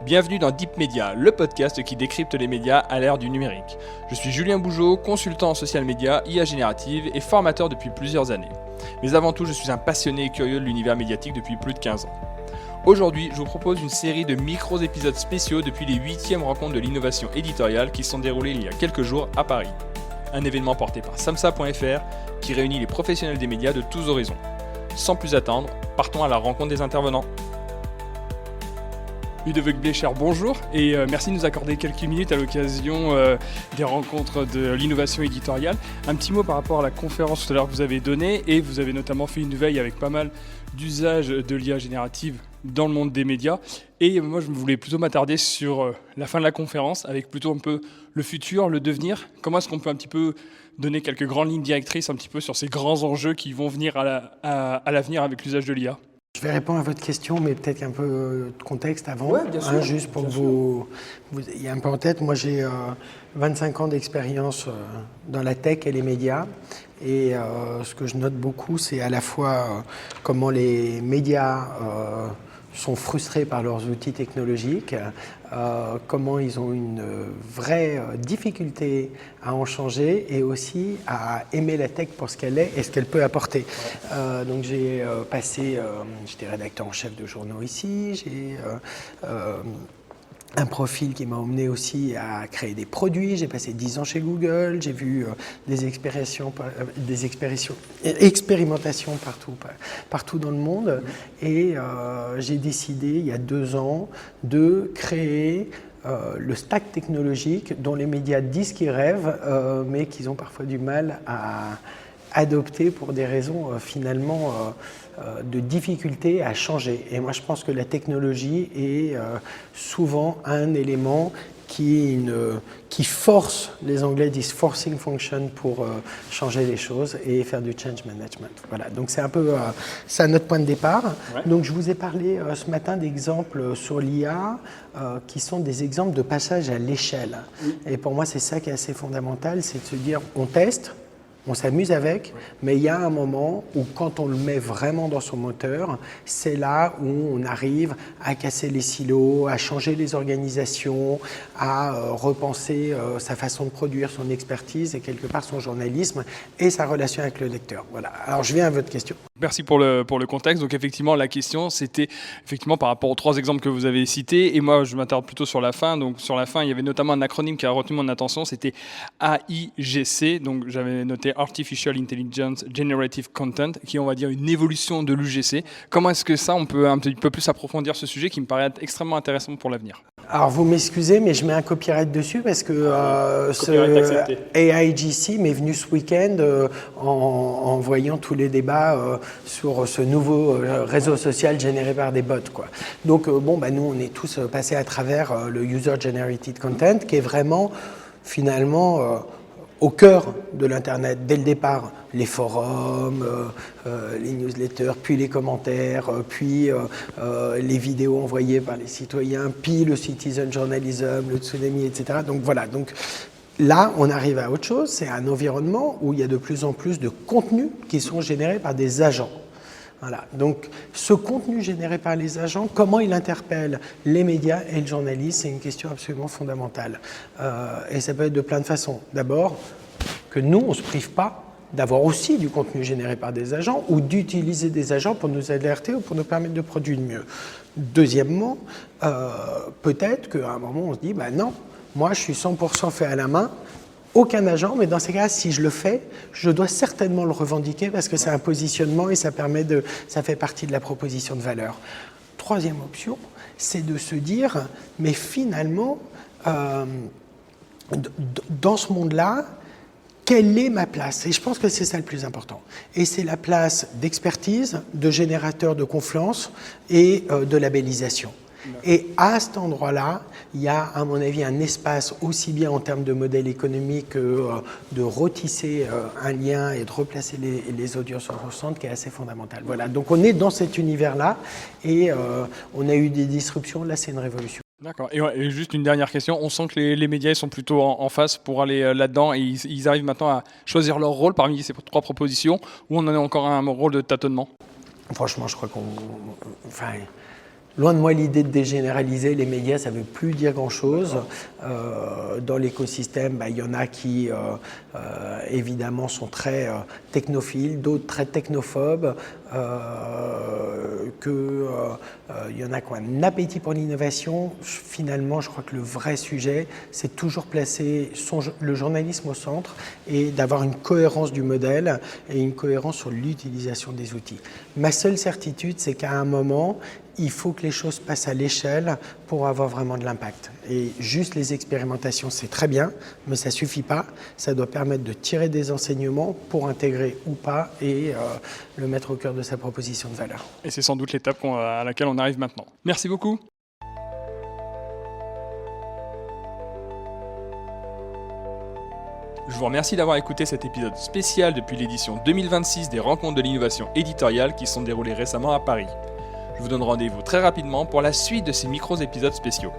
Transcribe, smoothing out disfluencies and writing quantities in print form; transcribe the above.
Bienvenue dans Deep Media, le podcast qui décrypte les médias à l'ère du numérique. Je suis Julien Bougeot, consultant en social media, IA générative et formateur depuis plusieurs années. Mais avant tout, je suis un passionné et curieux de l'univers médiatique depuis plus de 15 ans. Aujourd'hui, je vous propose une série de micro-épisodes spéciaux depuis les 8e rencontres de l'innovation éditoriale qui se sont déroulées il y a quelques jours à Paris. Un événement porté par samsa.fr qui réunit les professionnels des médias de tous horizons. Sans plus attendre, partons à la rencontre des intervenants. Ludovic Blécher, bonjour et merci de nous accorder quelques minutes à l'occasion des rencontres de l'innovation éditoriale. Un petit mot par rapport à la conférence tout à l'heure que vous avez donnée, et vous avez notamment fait une veille avec pas mal d'usages de l'IA générative dans le monde des médias. Et moi, je voulais plutôt m'attarder sur la fin de la conférence, avec plutôt un peu le futur, le devenir. Comment est-ce qu'on peut un petit peu donner quelques grandes lignes directrices un petit peu sur ces grands enjeux qui vont venir à l'avenir avec l'usage de l'IA? Je vais répondre à votre question, mais peut-être un peu de contexte avant, bien sûr, juste pour que vous ayez un peu en tête. Moi, j'ai 25 ans d'expérience dans la tech et les médias. Et ce que je note beaucoup, c'est à la fois comment les médias sont frustrés par leurs outils technologiques, comment ils ont une vraie difficulté à en changer et aussi à aimer la tech pour ce qu'elle est et ce qu'elle peut apporter. Donc j'ai j'étais rédacteur en chef de journaux ici, j'ai un profil qui m'a emmené aussi à créer des produits. J'ai passé 10 ans chez Google, j'ai vu des expérimentations partout dans le monde. Et j'ai décidé, il y a 2 ans, de créer le stack technologique dont les médias disent qu'ils rêvent, mais qu'ils ont parfois du mal à adopter pour des raisons finalement de difficulté à changer. Et moi, je pense que la technologie est souvent un élément qui force, les Anglais disent forcing function, pour changer les choses et faire du change management. Voilà, donc c'est un peu ça notre point de départ. Ouais. Donc je vous ai parlé ce matin d'exemples sur l'IA qui sont des exemples de passage à l'échelle. Oui. Et pour moi, c'est ça qui est assez fondamental, c'est de se dire, on teste, on s'amuse avec, mais il y a un moment où quand on le met vraiment dans son moteur, c'est là où on arrive à casser les silos, à changer les organisations, à repenser sa façon de produire, son expertise et quelque part son journalisme et sa relation avec le lecteur. Voilà. Alors je viens à votre question. Merci pour le contexte. Donc effectivement, la question, c'était effectivement par rapport aux 3 exemples que vous avez cités. Et moi, je m'attarde plutôt sur la fin. Donc sur la fin, il y avait notamment un acronyme qui a retenu mon attention. C'était AIGC. Donc j'avais noté Artificial Intelligence Generative Content, qui est, on va dire, une évolution de l'UGC. Comment est-ce que ça, on peut un petit peu plus approfondir ce sujet qui me paraît être extrêmement intéressant pour l'avenir? Alors vous m'excusez, mais je mets un copyright dessus parce que ce AIGC m'est venu ce week-end en voyant tous les débats sur ce nouveau réseau social généré par des bots, quoi. Donc nous on est tous passés à travers le User Generated Content qui est vraiment finalement au cœur de l'Internet, dès le départ, les forums, les newsletters, puis les commentaires, puis les vidéos envoyées par les citoyens, puis le citizen journalism, le tsunami, etc. Donc voilà, donc là, on arrive à autre chose, c'est un environnement où il y a de plus en plus de contenus qui sont générés par des agents. Voilà. Donc, ce contenu généré par les agents, comment il interpelle les médias et le journalisme, c'est une question absolument fondamentale. Et ça peut être de plein de façons. D'abord, que nous, on ne se prive pas d'avoir aussi du contenu généré par des agents ou d'utiliser des agents pour nous alerter ou pour nous permettre de produire mieux. Deuxièmement, peut-être qu'à un moment, on se dit, non, moi, je suis 100% fait à la main. Aucun agent, mais dans ces cas, si je le fais, je dois certainement le revendiquer parce que c'est un positionnement et ça fait partie de la proposition de valeur. Troisième option, c'est de se dire, mais finalement, dans ce monde-là, quelle est ma place? Et je pense que c'est ça le plus important. Et c'est la place d'expertise, de générateur de confiance et de labellisation. Et à cet endroit-là, il y a, à mon avis, un espace aussi bien en termes de modèle économique que de retisser un lien et de replacer les audiences au centre qui est assez fondamental. Voilà, donc on est dans cet univers-là et on a eu des disruptions. Là, c'est une révolution. D'accord. Et juste une dernière question. On sent que les médias ils sont plutôt en face pour aller là-dedans et ils arrivent maintenant à choisir leur rôle parmi ces 3 propositions, ou on en a encore un rôle de tâtonnement? Franchement, je crois loin de moi l'idée de dégénéraliser les médias, ça ne veut plus dire grand-chose. Dans l'écosystème, il y en a qui, évidemment, sont très technophiles, d'autres très technophobes, il y en a qui ont un appétit pour l'innovation. Finalement, je crois que le vrai sujet, c'est toujours placer le journalisme au centre et d'avoir une cohérence du modèle et une cohérence sur l'utilisation des outils. Ma seule certitude, c'est qu'à un moment, il faut que les choses passent à l'échelle pour avoir vraiment de l'impact. Et juste les expérimentations, c'est très bien, mais ça ne suffit pas. Ça doit permettre de tirer des enseignements pour intégrer ou pas et le mettre au cœur de sa proposition de valeur. Et c'est sans doute l'étape à laquelle on arrive maintenant. Merci beaucoup. Je vous remercie d'avoir écouté cet épisode spécial depuis l'édition 2026 des Rencontres de l'innovation éditoriale qui sont déroulées récemment à Paris. Je vous donne rendez-vous très rapidement pour la suite de ces micro-épisodes spéciaux.